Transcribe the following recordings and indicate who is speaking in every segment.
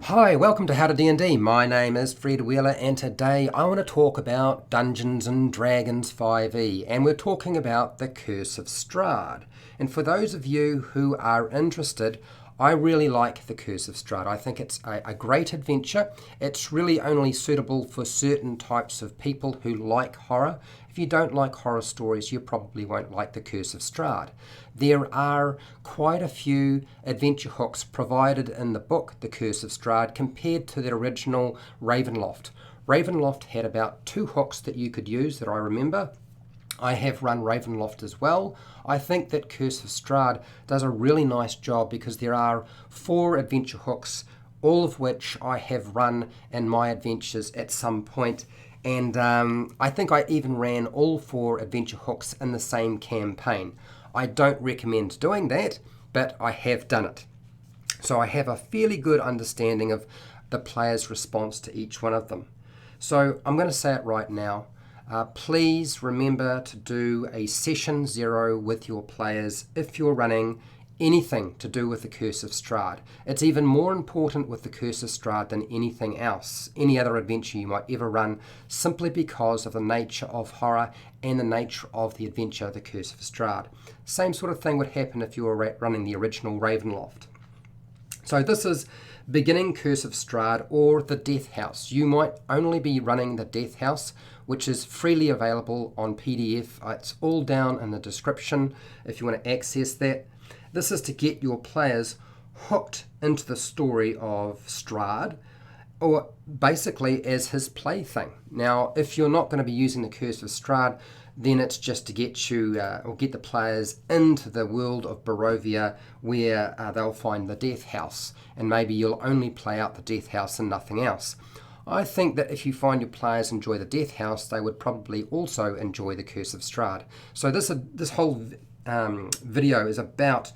Speaker 1: Hi, welcome to HowtoDandD. My name is Fred Wheeler and today I want to talk about Dungeons and Dragons 5e and we're talking about the Curse of Strahd. And for those of you who are interested, I really like the Curse of Strahd. I think it's a great adventure. It's really only suitable for certain types of people who like horror. If you don't like horror stories, you probably won't like the Curse of Strahd. There are quite a few adventure hooks provided in the book, The Curse of Strahd, compared to the original Ravenloft. Ravenloft had about 2 hooks that you could use that I remember. I have run Ravenloft as well. I think that Curse of Strahd does a really nice job because there are 4 adventure hooks, all of which I have run in my adventures at some point. And I think I even ran all 4 adventure hooks in the same campaign. I don't recommend doing that, but I have done it. So I have a fairly good understanding of the player's response to each one of them. So I'm going to say it right now. Please remember to do a session 0 with your players if you're running anything to do with the Curse of Strahd. It's even more important with the Curse of Strahd than anything else, any other adventure you might ever run, simply because of the nature of horror and the nature of the adventure, the Curse of Strahd. Same sort of thing would happen if you were running the original Ravenloft. So this is beginning Curse of Strahd or the Death House. You might only be running the Death House, which is freely available on PDF. It's all down in the description if you want to access that. This is to get your players hooked into the story of Strahd, or basically as his plaything. Now, if you're not going to be using the Curse of Strahd, then it's just to get you, or get the players into the world of Barovia where they'll find the Death House, and maybe you'll only play out the Death House and nothing else. I think that if you find your players enjoy the Death House, they would probably also enjoy the Curse of Strahd. So this whole video is about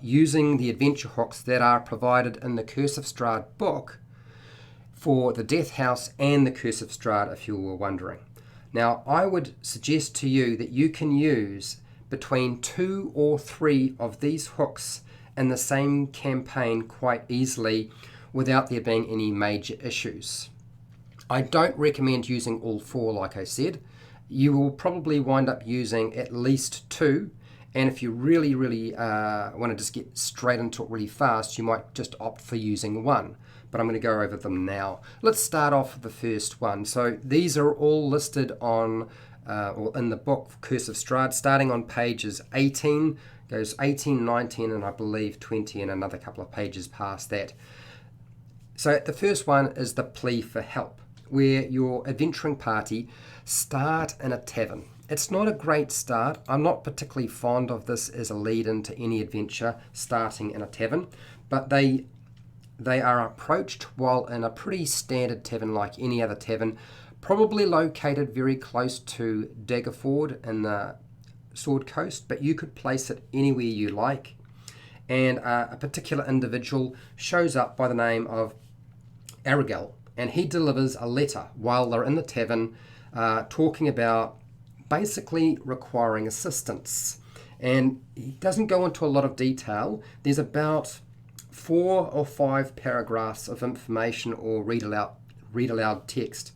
Speaker 1: using the adventure hooks that are provided in the Curse of Strahd book for the Death House and the Curse of Strahd, if you were wondering. Now, I would suggest to you that you can use between 2 or 3 of these hooks in the same campaign quite easily without there being any major issues. I don't recommend using all 4, like I said. You will probably wind up using at least 2, and if you really want to just get straight into it really fast, you might just opt for using 1. But I'm going to go over them now. Let's start off with the first one. So these are all listed on or in the book Curse of Strahd, starting on pages 18, goes 18, 19, and I believe 20, and another couple of pages past that. So the first one is the plea for help, where your adventuring party start in a tavern. It's not a great start. I'm not particularly fond of this as a lead into any adventure, starting in a tavern, but they are approached while in a pretty standard tavern like any other tavern, probably located very close to Daggerford in the Sword Coast, but you could place it anywhere you like. And a particular individual shows up by the name of Aragel, and he delivers a letter while they're in the tavern talking about basically requiring assistance. And he doesn't go into a lot of detail. There's about 4 or 5 paragraphs of information or read aloud text.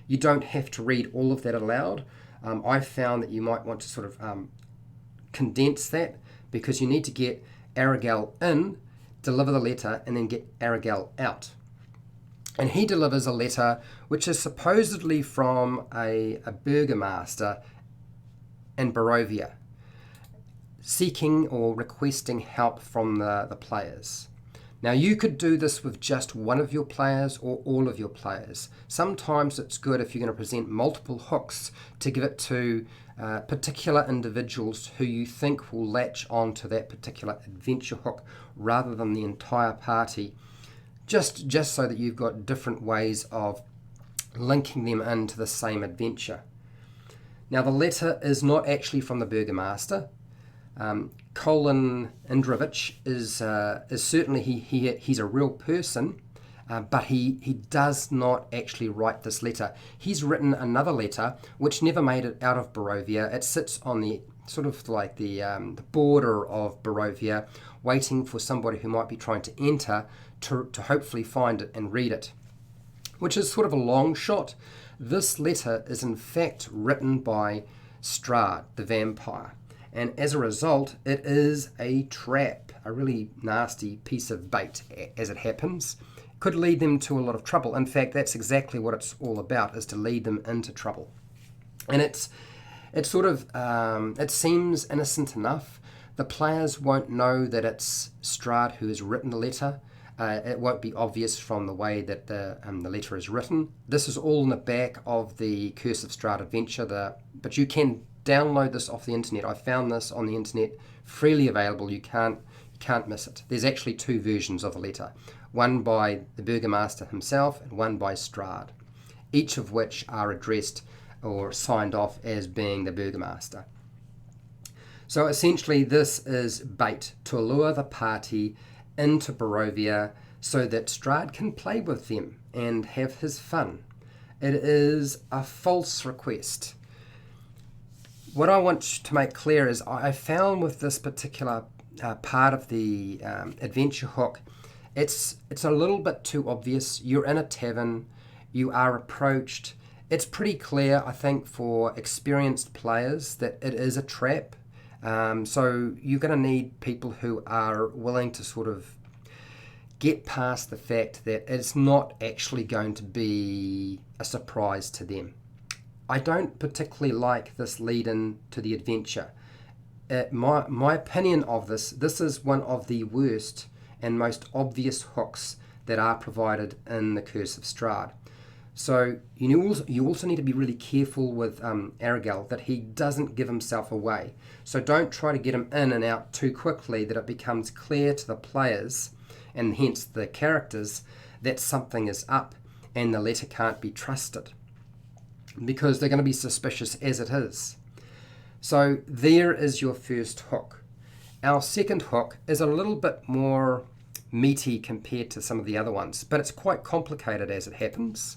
Speaker 1: You don't have to read all of that aloud. I found that you might want to sort of condense that because you need to get Aragel in, deliver the letter, and then get Aragel out. And he delivers a letter which is supposedly from a burgomaster in Barovia, seeking or requesting help from the players. Now, you could do this with just one of your players or all of your players. Sometimes it's good if you're going to present multiple hooks to give it to particular individuals who you think will latch on to that particular adventure hook rather than the entire party, just so that you've got different ways of linking them into the same adventure. Now, the letter is not actually from the burgomaster. Colin Indrovich is certainly he's a real person, but he does not actually write this letter. He's written another letter which never made it out of Barovia. It sits on the sort of like the border of Barovia, waiting for somebody who might be trying to enter to hopefully find it and read it, which is sort of a long shot. This letter is in fact written by Strahd, the vampire, and as a result, it is a trap, a really nasty piece of bait, as it happens. Could lead them to a lot of trouble. In fact, that's exactly what it's all about, is to lead them into trouble. And it's sort of, it seems innocent enough. The players won't know that it's Strahd who has written the letter. It won't be obvious from the way that the letter is written. This is all in the back of the Curse of Strahd adventure, but you can download this off the internet. I found this on the internet, freely available. You can't miss it. There's actually 2 versions of the letter, one by the Burgomaster himself and one by Strahd, each of which are addressed or signed off as being the Burgomaster. So essentially this is bait to lure the party into Barovia so that Strahd can play with them and have his fun. It is a false request. What I want to make clear is I found with this particular part of the adventure hook, it's a little bit too obvious. You're in a tavern, you are approached. It's pretty clear, I think, for experienced players that it is a trap. So you're going to need people who are willing to sort of get past the fact that it's not actually going to be a surprise to them. I don't particularly like this lead-in to the adventure. My opinion of this is one of the worst and most obvious hooks that are provided in the Curse of Strahd. So you also need to be really careful with Aragel, that he doesn't give himself away. So don't try to get him in and out too quickly that it becomes clear to the players, and hence the characters, that something is up and the letter can't be trusted, because they're going to be suspicious as it is. So there is your first hook. Our second hook is a little bit more meaty compared to some of the other ones, but it's quite complicated as it happens,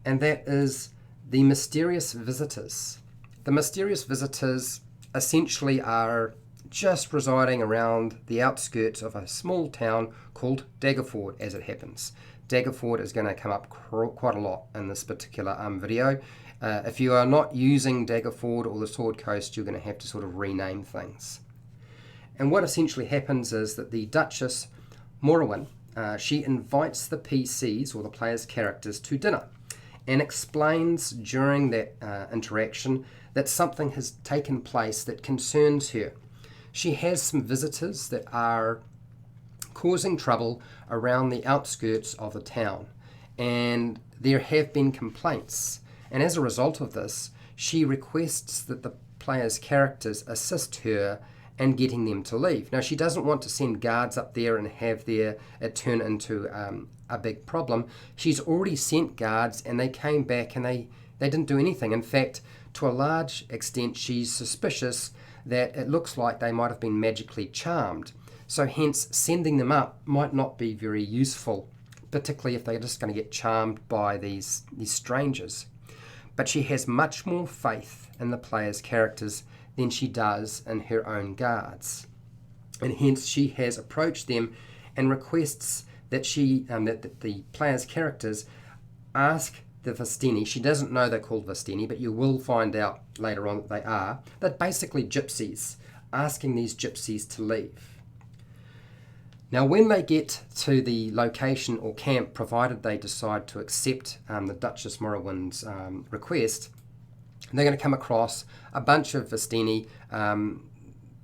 Speaker 1: and that is the mysterious visitors. The mysterious visitors essentially are just residing around the outskirts of a small town called Daggerford, as it happens. Daggerford is going to come up quite a lot in this particular video. If you are not using Daggerford or the Sword Coast, you're going to have to sort of rename things. And what essentially happens is that the Duchess Morrowind, she invites the PCs, or the players' characters, to dinner, and explains during that interaction that something has taken place that concerns her. She has some visitors that are causing trouble around the outskirts of the town, and there have been complaints. And as a result of this, she requests that the players' characters assist her in getting them to leave. Now, she doesn't want to send guards up there and have it turn into a big problem. She's already sent guards, and they came back and they didn't do anything. In fact, to a large extent, she's suspicious that it looks like they might have been magically charmed. So hence, sending them up might not be very useful, particularly if they're just going to get charmed by these strangers. But she has much more faith in the players' characters than she does in her own guards. And hence she has approached them and requests that that the players' characters ask the Vestini. She doesn't know they're called Vestini, but you will find out later on that they are. They're basically gypsies, asking these gypsies to leave. Now, when they get to the location or camp, provided they decide to accept the Duchess Morrowind's request, they're going to come across a bunch of Vestini.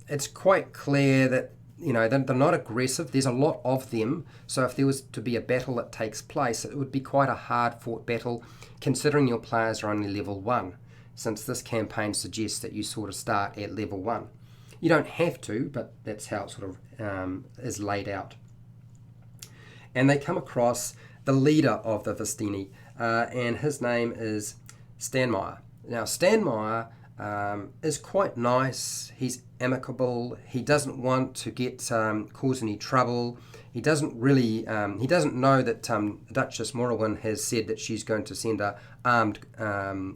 Speaker 1: It's quite clear that they're not aggressive. There's a lot of them, so if there was to be a battle that takes place, it would be quite a hard-fought battle, considering your players are only level 1, since this campaign suggests that you sort of start at level 1. You don't have to, but that's how it sort of is laid out. And they come across the leader of the Vestini, and his name is Stanmeyer. Now, Stanmeyer is quite nice. He's amicable. He doesn't want to cause any trouble. He doesn't really. He doesn't know that Duchess Morrowind has said that she's going to send a armed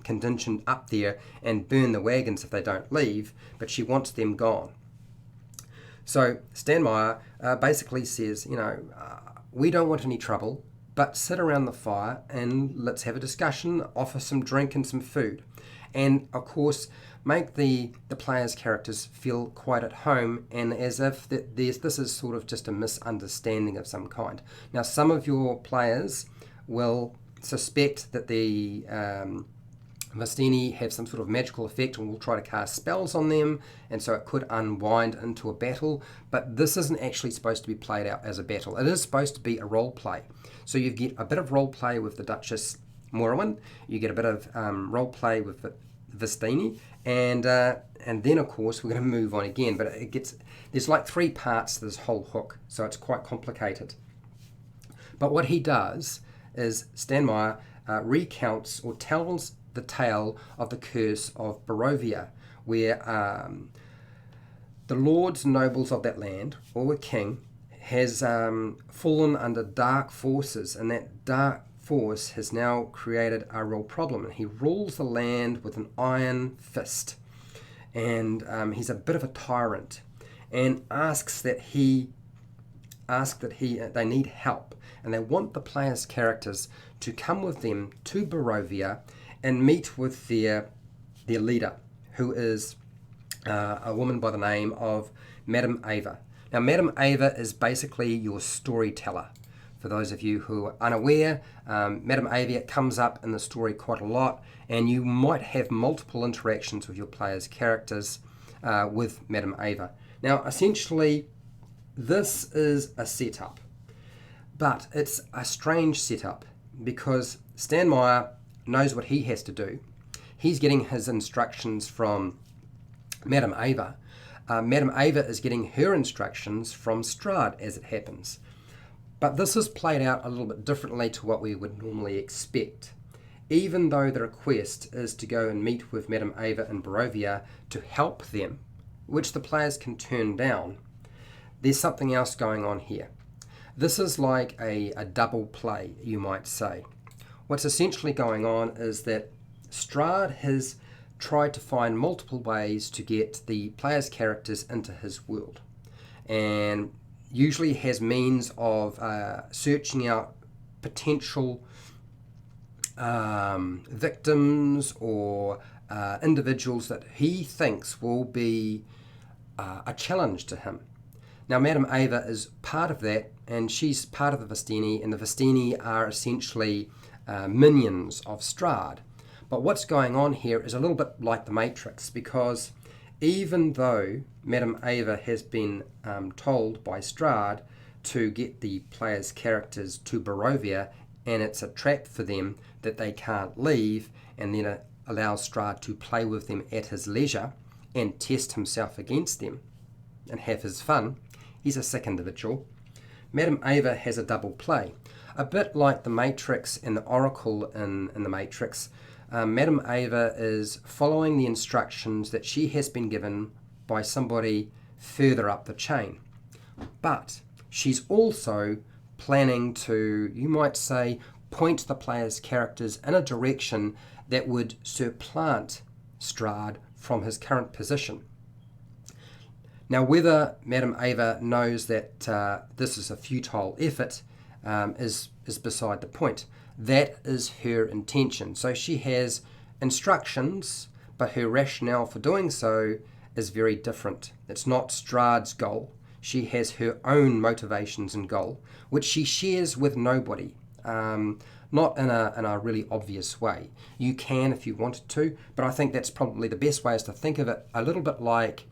Speaker 1: contingent up there and burn the wagons if they don't leave, but she wants them gone. So Stanmeyer basically says, we don't want any trouble, but sit around the fire and let's have a discussion, offer some drink and some food. And of course, make the players' characters feel quite at home and as if this is sort of just a misunderstanding of some kind. Now, some of your players will suspect that the Vestini have some sort of magical effect and will try to cast spells on them, and so it could unwind into a battle, but this isn't actually supposed to be played out as a battle. It is supposed to be a role play. So you get a bit of role play with the Duchess Morrowind, you get a bit of role play with the Vestini, and then of course we're going to move on again, but there's like 3 parts to this whole hook, so it's quite complicated. But what he does is Stanmeyer recounts or tells the tale of the curse of Barovia, where the lords and nobles of that land, or the king, has fallen under dark forces, and that dark force has now created a real problem. And he rules the land with an iron fist, and he's a bit of a tyrant, and asks that they need help, and they want the players' characters to come with them to Barovia and meet with their leader, who is a woman by the name of Madame Ava. Now, Madame Ava is basically your storyteller. For those of you who are unaware, Madame Ava comes up in the story quite a lot, and you might have multiple interactions with your players' characters with Madame Ava. Now, essentially, this is a setup, but it's a strange setup because Stanmeyer knows what he has to do. He's getting his instructions from Madame Ava. Madame Ava is getting her instructions from Strahd, as it happens. But this is played out a little bit differently to what we would normally expect. Even though the request is to go and meet with Madame Ava in Barovia to help them, which the players can turn down, there's something else going on here. This is like a double play, you might say. What's essentially going on is that Strahd has tried to find multiple ways to get the players' characters into his world, and usually has means of searching out potential victims or individuals that he thinks will be a challenge to him. Now, Madame Ava is part of that, and she's part of the Vestini, and the Vestini are essentially minions of Strahd. But what's going on here is a little bit like the Matrix, because even though Madame Ava has been told by Strahd to get the players' characters to Barovia, and it's a trap for them that they can't leave, and then allows Strahd to play with them at his leisure and test himself against them and have his fun. He's a sick individual. Madame Ava has a double play. A bit like the Matrix and the Oracle in the Matrix, Madame Ava is following the instructions that she has been given by somebody further up the chain. But she's also planning to, you might say, point the player's characters in a direction that would supplant Strahd from his current position. Now, whether Madame Ava knows that this is a futile effort is beside the point. That is her intention. So she has instructions, but her rationale for doing so is very different. It's not Strahd's goal. She has her own motivations and goal, which she shares with nobody, not in a really obvious way. You can if you wanted to, but I think that's probably the best way is to think of it a little bit like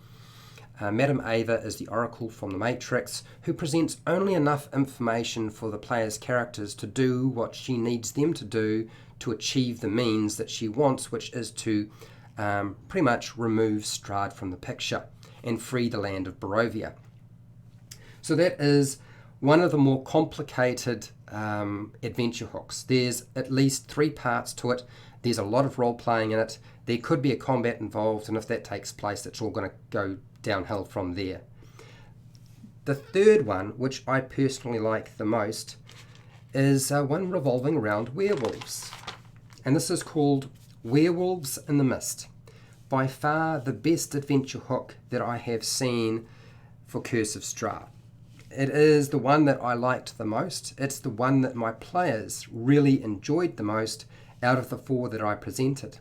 Speaker 1: Madame Ava is the Oracle from the Matrix, who presents only enough information for the player's characters to do what she needs them to do to achieve the means that she wants, which is to pretty much remove Strahd from the picture and free the land of Barovia. So that is one of the more complicated adventure hooks. There's at least 3 parts to it. There's a lot of role-playing in it. There could be a combat involved, and if that takes place, it's all going to go downhill from there. The third one, which I personally like the most, is one revolving around werewolves. And this is called Werewolves in the Mist. By far the best adventure hook that I have seen for Curse of Strahd. it is the one that I liked the most. It's the one that my players really enjoyed the most out of the 4 that I presented.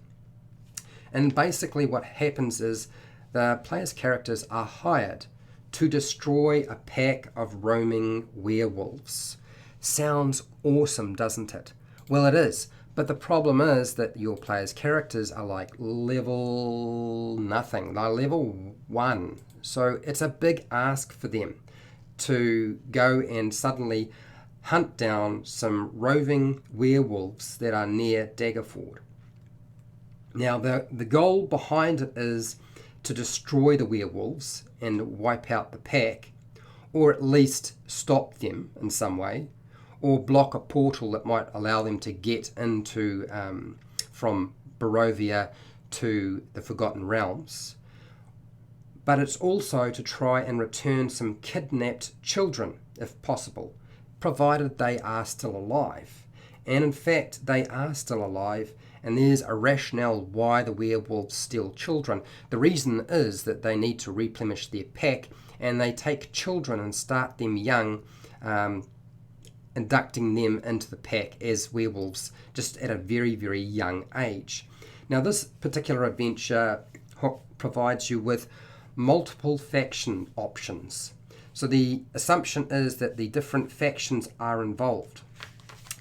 Speaker 1: And basically what happens is the players' characters are hired to destroy a pack of roaming werewolves. Sounds awesome, doesn't it? Well, it is. But the problem is that your players' characters are like level nothing. They're level 1. So it's a big ask for them to go and suddenly hunt down some roving werewolves that are near Daggerford. Now, the goal behind it is to destroy the werewolves and wipe out the pack, or at least stop them in some way, or block a portal that might allow them to get into from Barovia to the Forgotten Realms. But it's also to try and return some kidnapped children, if possible, provided they are still alive. And in fact, they are still alive, and there's a rationale why the werewolves steal children. The reason is that they need to replenish their pack, and they take children and start them young, inducting them into the pack as werewolves just at a very, very young age. Now, this particular adventure provides you with multiple faction options. So the assumption is that the different factions are involved.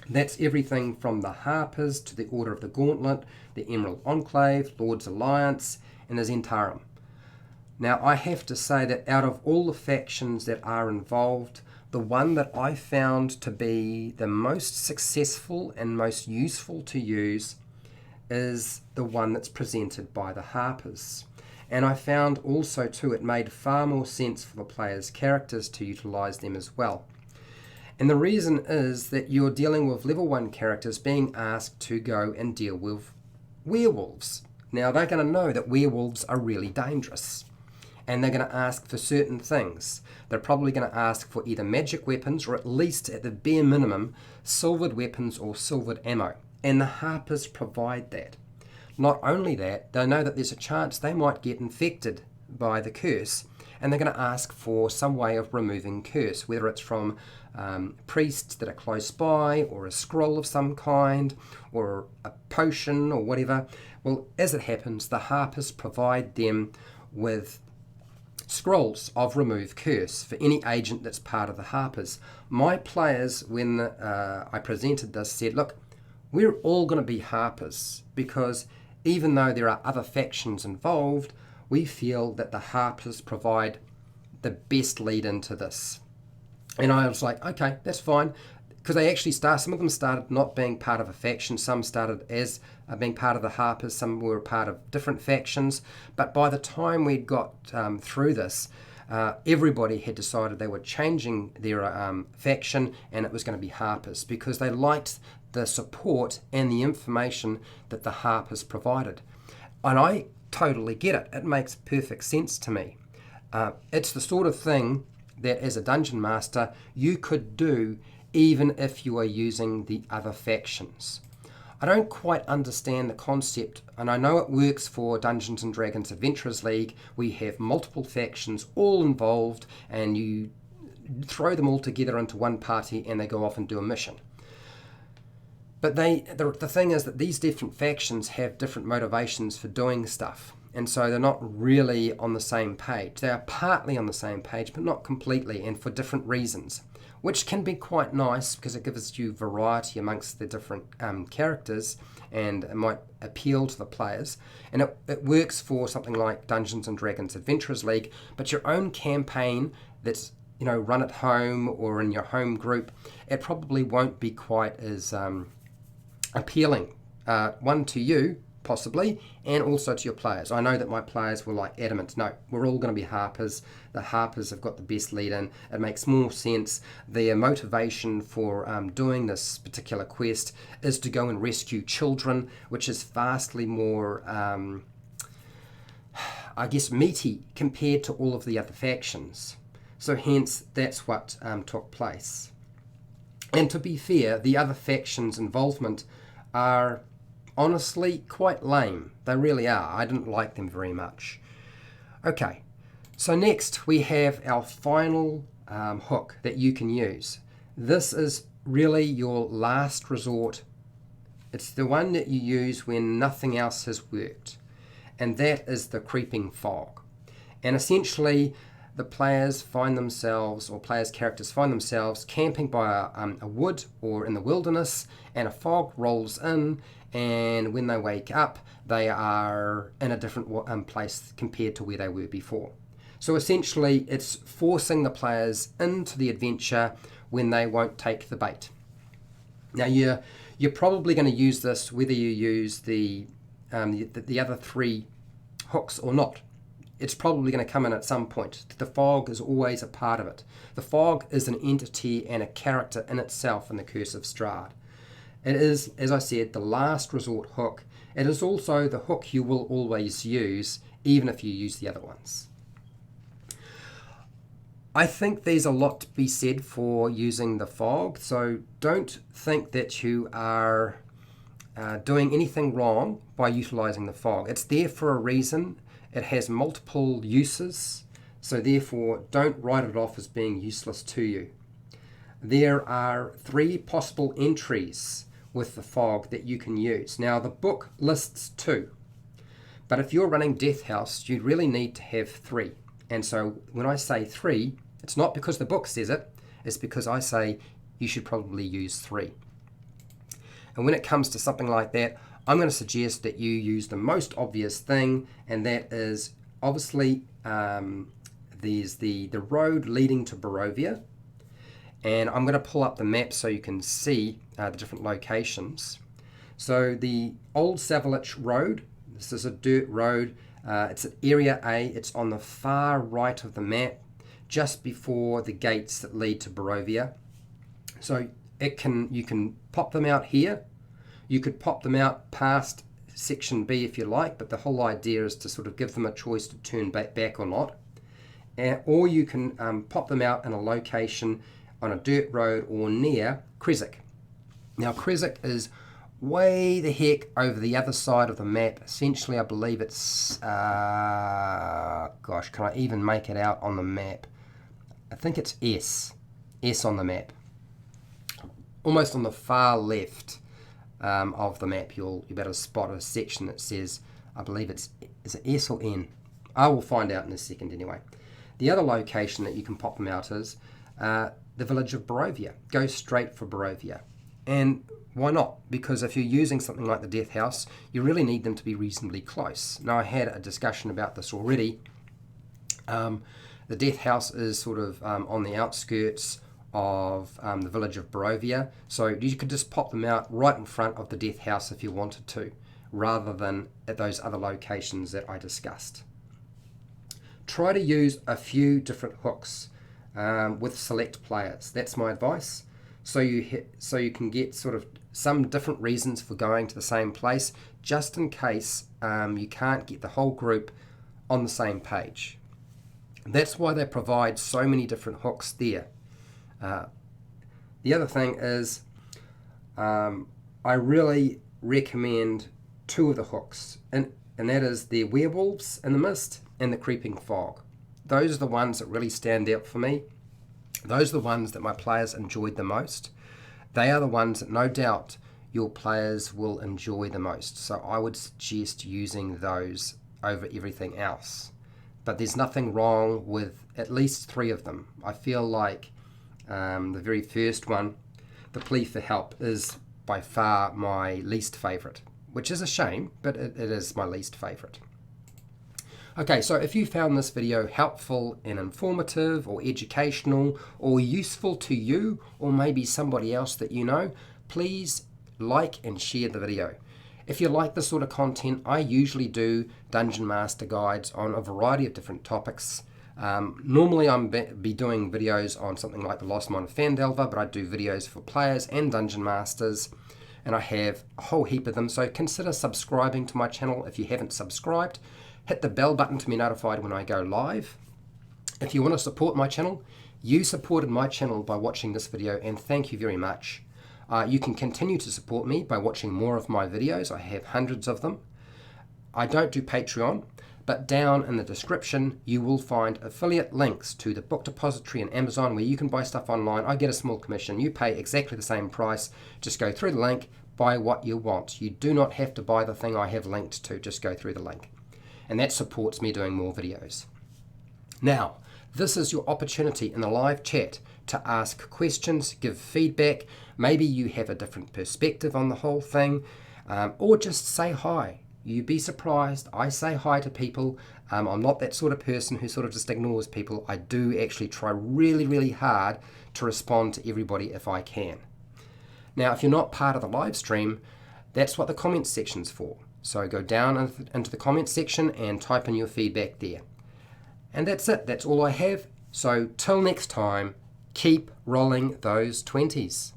Speaker 1: That's everything from the Harpers to the Order of the Gauntlet, the Emerald Enclave, Lord's Alliance, and the Zentarum. Now, I have to say that out of all the factions that are involved, the one that I found to be the most successful and most useful to use is the one that's presented by the Harpers. And I found also too it made far more sense for the players' characters to utilise them as well. And the reason is that you're dealing with level 1 characters being asked to go and deal with werewolves. Now, they're going to know that werewolves are really dangerous, and they're going to ask for certain things. They're probably going to ask for either magic weapons or at least at the bare minimum silvered weapons or silvered ammo, and the Harpers provide that. Not only that, they know that there's a chance they might get infected by the curse, and they're going to ask for some way of removing curse, whether it's from priests that are close by, or a scroll of some kind, or a potion, or whatever. Well, as it happens, the Harpers provide them with scrolls of remove curse for any agent that's part of the Harpers. My players, when I presented this, said, look, we're all going to be Harpers, because even though there are other factions involved, we feel that the Harpers provide the best lead into this. And I was like, okay, that's fine. Because they actually some of them started not being part of a faction, some started as being part of the Harpers, some were part of different factions. But by the time we got through this, everybody had decided they were changing their faction, and it was going to be Harpers, because they liked the support and the information that the Harpers provided. And I totally get it. It makes perfect sense to me. It's the sort of thing that as a dungeon master you could do even if you are using the other factions. I don't quite understand the concept, and I know it works for Dungeons & Dragons Adventurers League. We have multiple factions all involved, and you throw them all together into one party and they go off and do a mission. But the thing is that these different factions have different motivations for doing stuff. And so they're not really on the same page. They are partly on the same page, but not completely, and for different reasons, which can be quite nice because it gives you variety amongst the different characters, and it might appeal to the players. And it works for something like Dungeons & Dragons Adventurers League, but your own campaign that's run at home or in your home group, it probably won't be quite as appealing. One, to you, possibly, and also to your players. I know that my players were like adamant, no, we're all going to be Harpers. The Harpers have got the best lead in. It makes more sense. Their motivation for doing this particular quest is to go and rescue children, which is vastly more, meaty compared to all of the other factions. So hence, that's what took place. And to be fair, the other factions' involvement are honestly quite lame. They really are. I didn't like them very much. Okay, so next we have our final hook that you can use. This is really your last resort. It's the one that you use when nothing else has worked, and that is the creeping fog. And essentially, the players find themselves, or players' characters find themselves camping by a wood or in the wilderness, and a fog rolls in, and when they wake up, they are in a different place compared to where they were before. So essentially, it's forcing the players into the adventure when they won't take the bait. Now, you're probably going to use this whether you use the other three hooks or not. It's probably going to come in at some point. The fog is always a part of it. The fog is an entity and a character in itself in the Curse of Strahd. It is, as I said, the last resort hook. It is also the hook you will always use, even if you use the other ones. I think there's a lot to be said for using the fog, so don't think that you are doing anything wrong by utilizing the fog. It's there for a reason. It has multiple uses, so therefore don't write it off as being useless to you. There are 3 possible entries with the fog that you can use. Now, the book lists 2, but if you're running Death House, you really need to have 3. And so when I say 3, it's not because the book says it, it's because I say you should probably use 3. And when it comes to something like that, I'm going to suggest that you use the most obvious thing, and that is obviously there's the road leading to Barovia. And I'm going to pull up the map so you can see the different locations. So the Old Savalich Road, this is a dirt road. It's at Area A. It's on the far right of the map, just before the gates that lead to Barovia. So you can pop them out here. You could pop them out past Section B if you like, but the whole idea is to sort of give them a choice to turn back or not. Or you can pop them out in a location on a dirt road or near Creswick. Now, Creswick is way the heck over the other side of the map. Essentially, I believe it's, gosh, can I even make it out on the map? I think it's S on the map. Almost on the far left of the map, you'll be able to spot a section that says, I believe is it S or N? I will find out in a second anyway. The other location that you can pop them out is the village of Barovia. Go straight for Barovia. And why not? Because if you're using something like the Death House, you really need them to be reasonably close. Now, I had a discussion about this already. The Death House is sort of on the outskirts of the village of Barovia, so you could just pop them out right in front of the Death House if you wanted to, rather than at those other locations that I discussed. Try to use a few different hooks with select players. That's my advice. So you can get sort of some different reasons for going to the same place, just in case you can't get the whole group on the same page. That's why they provide so many different hooks there. The other thing is I really recommend 2 of the hooks, and that is the Werewolves in the Mist and the Creeping Fog. Those are the ones that really stand out for me. Those are the ones that my players enjoyed the most. They are the ones that no doubt your players will enjoy the most. So I would suggest using those over everything else. But there's nothing wrong with at least 3 of them. I feel like the very first one, the plea for help, is by far my least favourite, which is a shame, but it is my least favourite. Okay, so if you found this video helpful and informative or educational or useful to you or maybe somebody else that you know, please like and share the video. If you like this sort of content, I usually do Dungeon Master guides on a variety of different topics. Normally I'm be doing videos on something like the Lost Mine of Phandelver, but I do videos for players and Dungeon Masters, and I have a whole heap of them, so consider subscribing to my channel if you haven't subscribed. Hit the bell button to be notified when I go live. If you want to support my channel, you supported my channel by watching this video, and thank you very much. You can continue to support me by watching more of my videos. I have hundreds of them. I don't do Patreon, But down in the description, you will find affiliate links to the book depository and Amazon where you can buy stuff online. I get a small commission. You pay exactly the same price. Just go through the link, buy what you want. You do not have to buy the thing I have linked to. Just go through the link. And that supports me doing more videos. Now, this is your opportunity in the live chat to ask questions, give feedback. Maybe you have a different perspective on the whole thing, or just say hi. You'd be surprised. I say hi to people. I'm not that sort of person who sort of just ignores people. I do actually try really, really hard to respond to everybody if I can. Now, if you're not part of the live stream, that's what the comments section's for. So go down into the comments section and type in your feedback there. And that's it. That's all I have. So till next time, keep rolling those 20s.